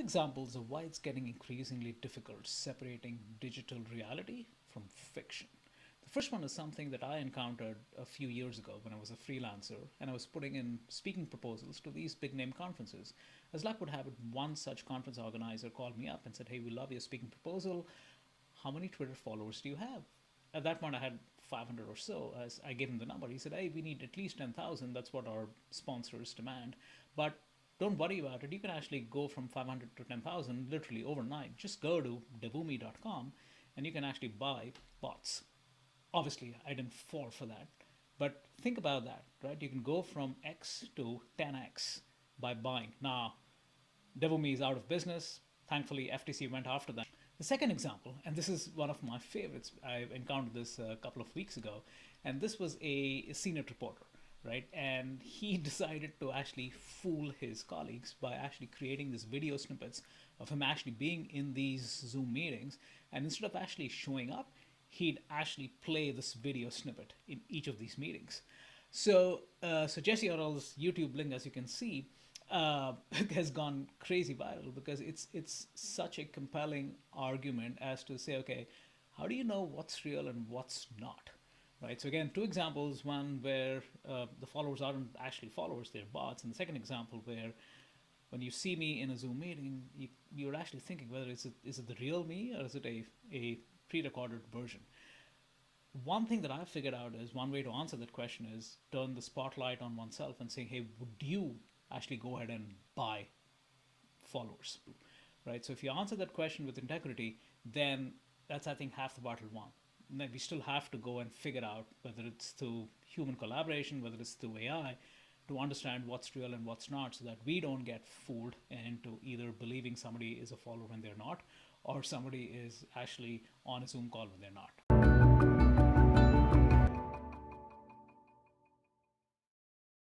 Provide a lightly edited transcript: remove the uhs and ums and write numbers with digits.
examples of why it's getting increasingly difficult separating digital reality from fiction. The first one is something that I encountered a few years ago when I was a freelancer and I was putting in speaking proposals to these big name conferences. As luck would have it, one such conference organizer called me up and said, "Hey, we love your speaking proposal. How many Twitter followers do you have?" At that point, I had 500 or so. As I gave him the number, he said, "Hey, we need at least 10,000. That's what our sponsors demand. But don't worry about it. You can actually go from 500 to 10,000 literally overnight. Just go to devumi.com and you can actually buy bots." Obviously, I didn't fall for that. But think about that, right? You can go from X to 10X by buying. Now, Devumi is out of business. Thankfully, FTC went after them. The second example, and this is one of my favorites, I encountered this a couple of weeks ago, and this was a senior reporter, right? And he decided to actually fool his colleagues by actually creating these video snippets of him actually being in these Zoom meetings. And instead of actually showing up, he'd actually play this video snippet in each of these meetings. So Jesse Orrell's YouTube link, as you can see, has gone crazy viral because it's such a compelling argument as to say, okay, how do you know what's real and what's not, right? So again, two examples: one where the followers aren't actually followers; they're bots, and the second example where when you see me in a Zoom meeting, you're actually thinking whether is it the real me or is it a pre-recorded version. One thing that I've figured out is one way to answer that question is turn the spotlight on oneself and saying, hey, would you actually go ahead and buy followers, right? So if you answer that question with integrity, then that's, I think, half the battle won. And then we still have to go and figure out whether it's through human collaboration, whether it's through AI, to understand what's real and what's not, so that we don't get fooled into either believing somebody is a follower when they're not, or somebody is actually on a Zoom call when they're not.